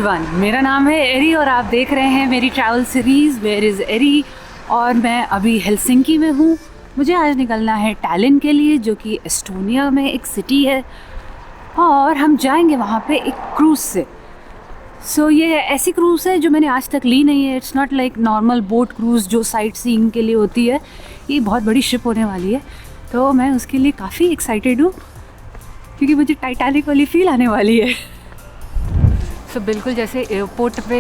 Everyone, मेरा नाम है एरी और आप देख रहे हैं मेरी ट्रैवल सीरीज़ वेयर इज़ एरी। और मैं अभी हेलसिंकी में हूँ। मुझे आज निकलना है टैलिन के लिए, जो कि एस्टोनिया में एक सिटी है, और हम जाएंगे वहाँ पे एक क्रूज़ से। ये ऐसी क्रूज़ है जो मैंने आज तक ली नहीं है। It's not like normal boat cruise जो साइट सीइंग के लिए होती है। ये बहुत बड़ी शिप होने वाली है, तो मैं उसके लिए काफ़ी एक्साइटेड हूँ क्योंकि मुझे टाइटैनिक वाली फील आने वाली है। बिल्कुल जैसे एयरपोर्ट पे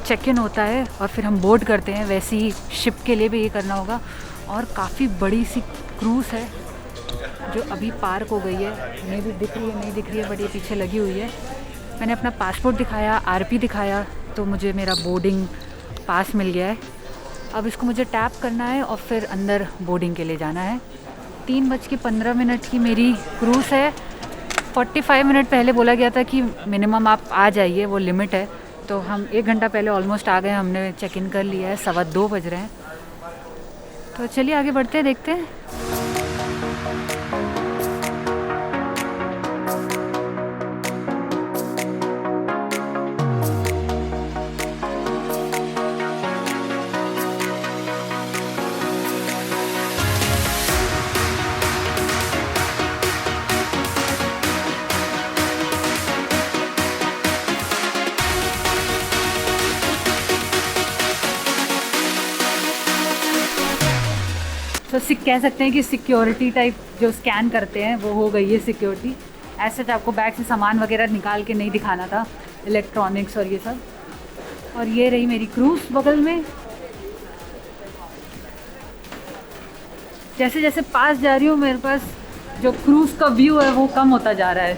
चेक इन होता है और फिर हम बोर्ड करते हैं, वैसे ही शिप के लिए भी ये करना होगा। और काफ़ी बड़ी सी क्रूज़ है जो अभी पार्क हो गई है। ये भी दिख रही है, नहीं दिख रही है, बट ये पीछे लगी हुई है। मैंने अपना पासपोर्ट दिखाया, आरपी दिखाया, तो मुझे मेरा बोर्डिंग पास मिल गया है। अब इसको मुझे टैप करना है और फिर अंदर बोर्डिंग के लिए जाना है। 3:15 की मेरी क्रूज़ है। 45 मिनट पहले बोला गया था कि मिनिमम आप आ जाइए, वो लिमिट है। तो हम 1 घंटा पहले ऑलमोस्ट आ गए। हमने चेक इन कर लिया है, 2:15 बज रहे हैं। तो चलिए आगे बढ़ते हैं, देखते हैं। तो कह सकते हैं कि सिक्योरिटी टाइप जो स्कैन करते हैं वो हो गई है सिक्योरिटी। ऐसे तो आपको बैग से सामान वगैरह निकाल के नहीं दिखाना था, इलेक्ट्रॉनिक्स और ये सब। और ये रही मेरी क्रूज़ बगल में। जैसे जैसे पास जा रही हूँ, मेरे पास जो क्रूज़ का व्यू है वो कम होता जा रहा है।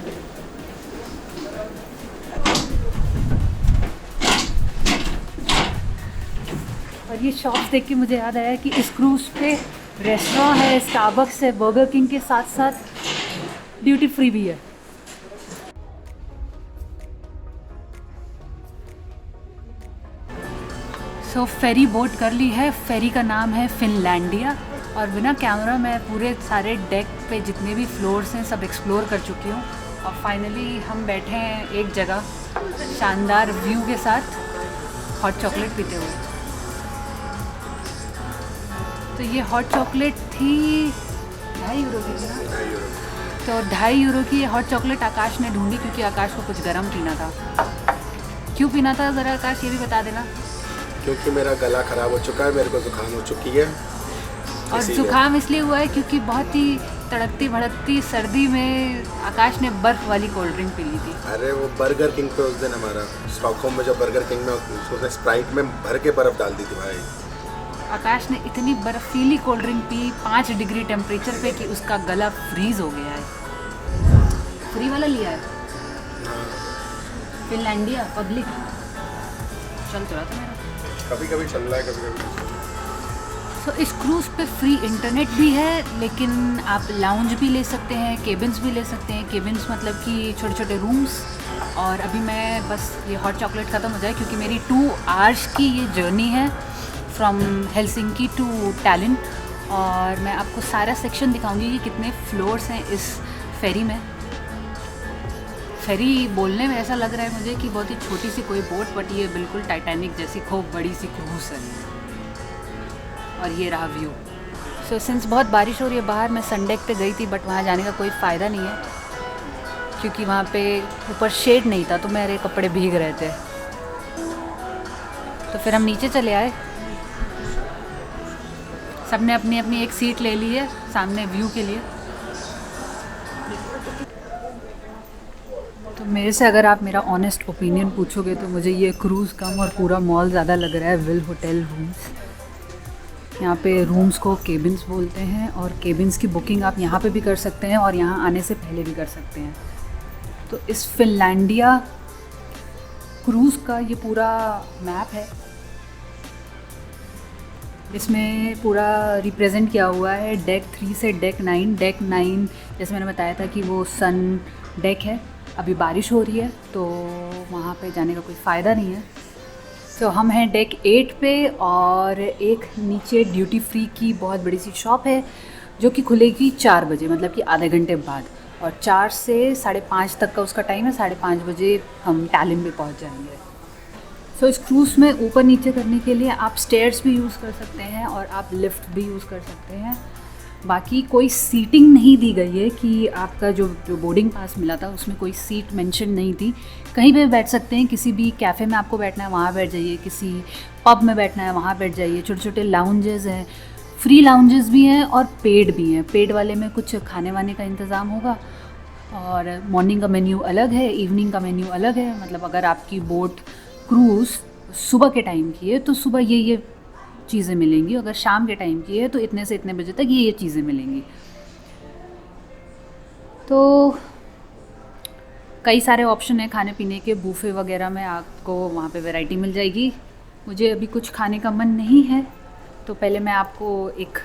और ये शॉप्स देख के मुझे याद आया कि इस क्रूज़ पे रेस्टोरेंट है, स्टारबक्स है, बर्गर किंग के साथ साथ ड्यूटी फ्री भी है। फेरी बोट कर ली है। फेरी का नाम है फिनलैंडिया। और बिना कैमरा मैं पूरे सारे डेक पे जितने भी फ्लोर्स हैं सब एक्सप्लोर कर चुकी हूँ। और फाइनली हम बैठे हैं एक जगह शानदार व्यू के साथ, हॉट चॉकलेट पीते हुए। तो ये हॉट चॉकलेट थी 2.5 यूरो की थी ना। तो 2.5 यूरो की हॉट चॉकलेट आकाश ने ढूंढी क्योंकि आकाश को कुछ गर्म पीना था। क्यों पीना था ज़रा आकाश, ये भी बता देना। क्योंकि मेरा गला ख़राब हो चुका है, मेरे को जुकाम हो चुकी है। और जुकाम इसलिए हुआ है क्योंकि बहुत ही तड़कती भड़कती सर्दी में आकाश ने बर्फ़ वाली कोल्ड ड्रिंक पी ली थी। अरे वो बर्गर किंग पे उस दिन हमारा स्टॉकहोम में जो बर्गर किंग में उसने स्प्राइट में भर के बर्फ़ डाल दी थी भाई। आकाश ने इतनी बर्फीली cold drink P 5 degree temperature पे कि उसका गला फ्रीज़ हो गया है। फ्री वाला लिया है फिनलैंडिया पब्लिक। चल तो रहा था मेरा, कभी कभी चल रहा है, कभी कभी। इस क्रूज़ पे फ्री इंटरनेट भी है, लेकिन आप लाउंज भी ले सकते हैं, केबिन्स भी ले सकते हैं। केबिन्स मतलब कि छोटे छोटे रूम्स। और अभी मैं बस ये हॉट चॉकलेट ख़त्म हो जाए क्योंकि मेरी 2 आवर्स की ये जर्नी है फ्रॉम हेलसिंकी टू टैलिन। और मैं आपको सारा सेक्शन दिखाऊंगी कि कितने फ्लोर्स हैं इस फेरी में। फेरी बोलने में ऐसा लग रहा है मुझे कि बहुत ही छोटी सी कोई बोट, बट ये बिल्कुल टाइटैनिक जैसी खूब बड़ी सी क्रूज़ है। और ये रहा व्यू। सिंस बहुत बारिश हो रही है बाहर, मैं संडेक पे गई थी, बट वहाँ जाने का कोई फ़ायदा नहीं है क्योंकि वहाँ पे ऊपर शेड नहीं था, तो मेरे कपड़े भीग रहे थे। तो फिर हम नीचे चले आए। सबने अपनी अपनी एक सीट ले ली है सामने व्यू के लिए। तो मेरे से अगर आप मेरा ऑनेस्ट ओपिनियन पूछोगे तो मुझे ये क्रूज़ कम और पूरा मॉल ज़्यादा लग रहा है विल होटल रूम्स। यहाँ पे रूम्स को केबिन्स बोलते हैं और केबिन्स की बुकिंग आप यहाँ पे भी कर सकते हैं और यहाँ आने से पहले भी कर सकते हैं। तो इस फिनलैंडिया क्रूज़ का ये पूरा मैप है। इसमें पूरा रिप्रेजेंट किया हुआ है डेक 3 से डेक 9। डेक 9 जैसे मैंने बताया था कि वो सन डेक है। अभी बारिश हो रही है तो वहाँ पे जाने का कोई फ़ायदा नहीं है। तो हम हैं डेक 8 पे और एक नीचे ड्यूटी फ्री की बहुत बड़ी सी शॉप है जो कि खुलेगी 4 बजे, मतलब कि आधे घंटे बाद। और 4 से 5:30 तक का उसका टाइम है। 5:30 बजे हम टैलिन में पहुंच जाएंगे। सो इस क्रूज़ में ऊपर नीचे करने के लिए आप स्टेयर्स भी यूज़ कर सकते हैं और आप लिफ्ट भी यूज़ कर सकते हैं। बाकी कोई सीटिंग नहीं दी गई है कि आपका जो बोर्डिंग पास मिला था उसमें कोई सीट मेंशन नहीं थी। कहीं पे बैठ सकते हैं, किसी भी कैफ़े में आपको बैठना है वहाँ बैठ जाइए, किसी पब में बैठना है वहाँ बैठ जाइए। छोटे छोटे लाउंजेस हैं, फ्री लाउंजेस भी हैं और पेड भी हैं। पेड वाले में कुछ खाने वाने का इंतज़ाम होगा और मॉर्निंग का मेन्यू अलग है, इवनिंग का मेन्यू अलग है। मतलब अगर आपकी बोट क्रूज़ सुबह के टाइम की है तो सुबह ये चीज़ें मिलेंगी, अगर शाम के टाइम की है तो इतने से इतने बजे तक ये चीज़ें मिलेंगी। तो कई सारे ऑप्शन है खाने पीने के, बूफे वगैरह में आपको वहाँ पे वैरायटी मिल जाएगी। मुझे अभी कुछ खाने का मन नहीं है तो पहले मैं आपको एक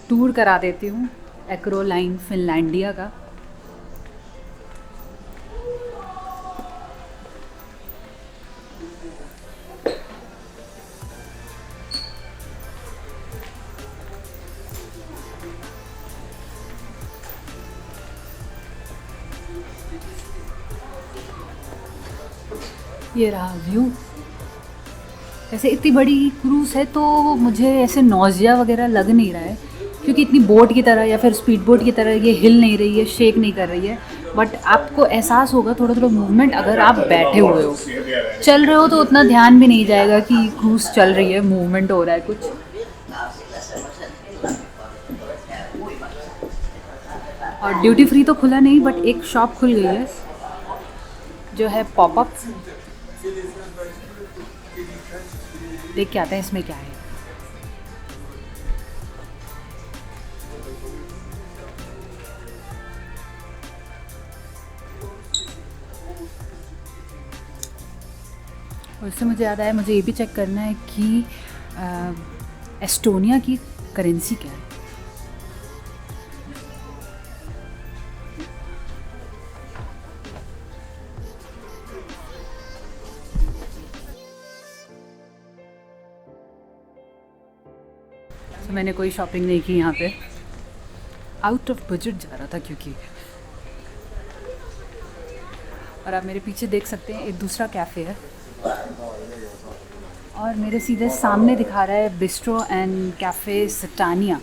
टूर करा देती हूँ एक्रोलाइन फिनलैंडिया का। ये रहा व्यू। ऐसे इतनी बड़ी क्रूज़ है तो मुझे ऐसे नौजिया वगैरह लग नहीं रहा है, क्योंकि इतनी बोट की तरह या फिर स्पीड बोट की तरह ये हिल नहीं रही है, शेक नहीं कर रही है। बट आपको एहसास होगा थोड़ा थोड़ा मूवमेंट अगर आप बैठे हुए हो। चल रहे हो तो उतना ध्यान भी नहीं जाएगा कि क्रूज़ चल रही है, मूवमेंट हो रहा है कुछ। और ड्यूटी फ्री तो खुला नहीं, बट एक शॉप खुल गई है जो है पॉपअप। देख के आते हैं इसमें क्या है। और इससे मुझे याद आया, मुझे ये भी चेक करना है कि एस्टोनिया की करेंसी क्या है। तो मैंने कोई शॉपिंग नहीं की यहाँ पे, आउट ऑफ बजट जा रहा था क्योंकि। और आप मेरे पीछे देख सकते हैं एक दूसरा कैफ़े है और मेरे सीधे सामने दिखा रहा है बिस्ट्रो एंड कैफ़े सटानिया।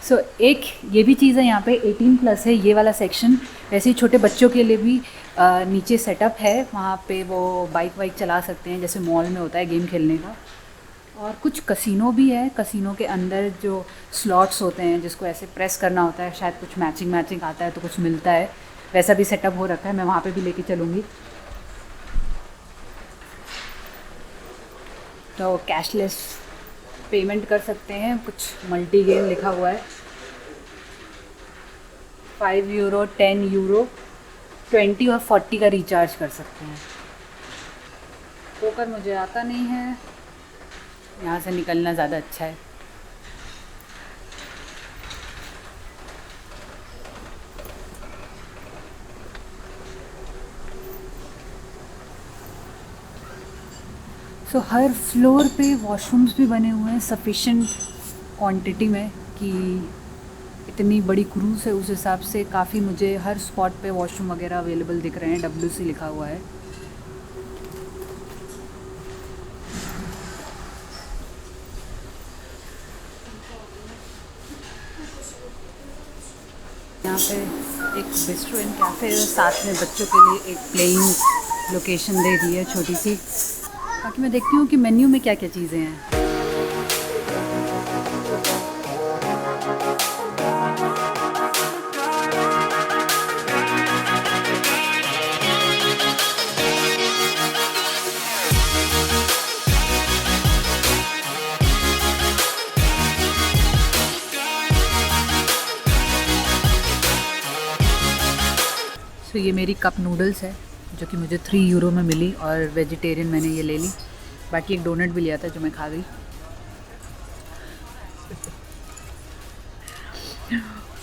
सो एक ये भी चीज़ है यहाँ पे 18+ है ये वाला सेक्शन। वैसे ही छोटे बच्चों के लिए भी नीचे सेटअप है, वहाँ पे वो बाइक वाइक चला सकते हैं जैसे मॉल में होता है गेम खेलने का। और कुछ कसिनो भी है, कसिनो के अंदर जो स्लॉट्स होते हैं जिसको ऐसे प्रेस करना होता है, शायद कुछ मैचिंग आता है तो कुछ मिलता है, वैसा भी सेटअप हो रखा है। मैं वहाँ पे भी लेके चलूँगी। तो कैशलेस पेमेंट कर सकते हैं, कुछ मल्टी गेम लिखा हुआ है। 5 यूरो, 10 यूरो, 20 और 40 का रिचार्ज कर सकते हैं। पोकर मुझे आता नहीं है, यहाँ से निकलना ज़्यादा अच्छा है। सो हर फ्लोर पे वॉशरूम्स भी बने हुए हैं सफिशेंट क्वांटिटी में, कि इतनी बड़ी क्रूज़ है उस हिसाब से काफ़ी मुझे हर स्पॉट पे वॉशरूम वगैरह अवेलेबल दिख रहे हैं। WC लिखा हुआ है। यहाँ पे एक बिस्ट्रो एंड कैफ़े है, साथ में बच्चों के लिए एक प्लेइंग लोकेशन दे दी है छोटी सी। बाकी मैं देखती हूँ कि मेन्यू में क्या क्या चीज़ें हैं। तो ये मेरी कप नूडल्स है जो कि मुझे 3 यूरो में मिली, और वेजिटेरियन मैंने ये ले ली। बाकी एक डोनट भी लिया था जो मैं खा गई।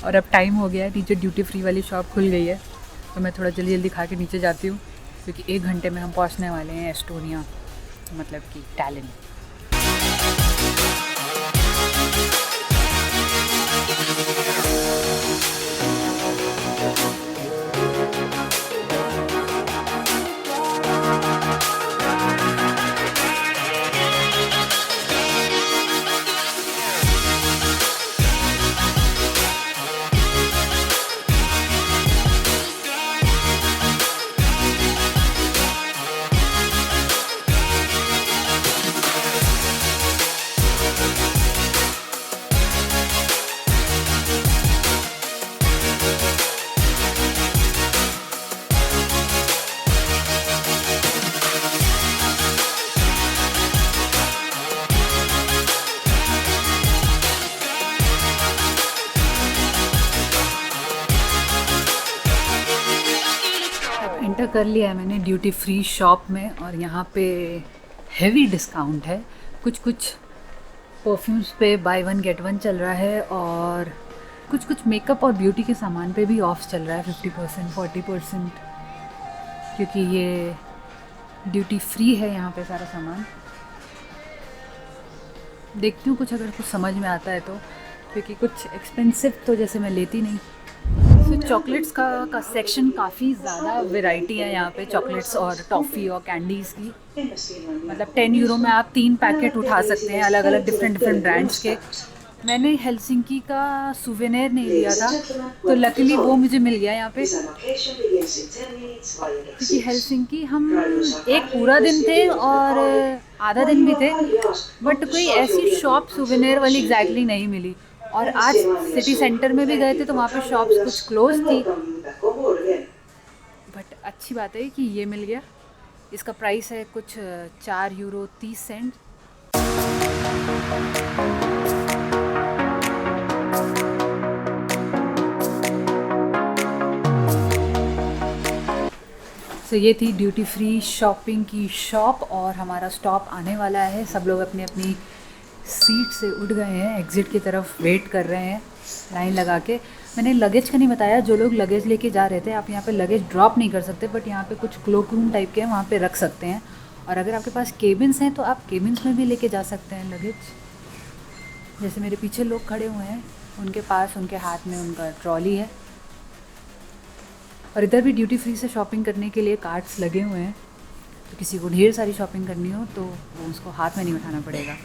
और अब टाइम हो गया है, नीचे ड्यूटी फ्री वाली शॉप खुल गई है तो मैं थोड़ा जल्दी जल्दी खा के नीचे जाती हूँ, क्योंकि 1 घंटे में हम पहुँचने वाले हैं एस्टोनिया, मतलब कि टैलिन। एंटर कर लिया है मैंने ड्यूटी फ्री शॉप में और यहाँ पे हेवी डिस्काउंट है। कुछ परफ्यूम्स पे बाय वन गेट वन चल रहा है और कुछ मेकअप और ब्यूटी के सामान पे भी ऑफ चल रहा है 50% 40%, क्योंकि ये ड्यूटी फ्री है यहाँ पे सारा सामान। देखती हूँ कुछ अगर कुछ समझ में आता है तो, क्योंकि कुछ एक्सपेंसिव तो जैसे मैं लेती नहीं। तो चॉकलेट्स का सेक्शन काफ़ी ज़्यादा वैरायटी है यहाँ पे, चॉकलेट्स और टॉफ़ी और कैंडीज़ की। मतलब 10 यूरो में आप 3 पैकेट उठा सकते हैं अलग अलग डिफरेंट ब्रांड्स के। मैंने हेलसिंकी का सुवेनियर नहीं लिया था, तो लकीली वो मुझे मिल गया यहाँ पे, क्योंकि हेलसिंकी हम एक पूरा दिन थे और आधा दिन भी थे, बट कोई ऐसी शॉप सुवेनियर वाली एग्जैक्टली नहीं मिली। और आज सिटी सेंटर में भी गए थे तो वहाँ पे शॉप्स कुछ क्लोज थी, बट अच्छी बात है कि ये मिल गया। इसका प्राइस है कुछ 4 यूरो 30 सेंट। तो ये थी ड्यूटी फ्री शॉपिंग की शॉप और हमारा स्टॉप आने वाला है। सब लोग अपनी अपनी सीट से उठ गए हैं, एग्ज़िट की तरफ वेट कर रहे हैं लाइन लगा के। मैंने लगेज का नहीं बताया, जो लोग लगेज लेके जा रहे थे, आप यहाँ पे लगेज ड्रॉप नहीं कर सकते, बट यहाँ पे कुछ क्लोक रूम टाइप के हैं, वहाँ पे रख सकते हैं। और अगर आपके पास केबिन्स हैं तो आप केबिन्स में भी लेके जा सकते हैं लगेज। जैसे मेरे पीछे लोग खड़े हुए हैं, उनके पास उनके हाथ में उनका ट्रॉली है। और इधर भी ड्यूटी फ्री से शॉपिंग करने के लिए कार्ट्स लगे हुए हैं, तो किसी को ढेर सारी शॉपिंग करनी हो तो वो उसको हाथ में नहीं उठाना पड़ेगा।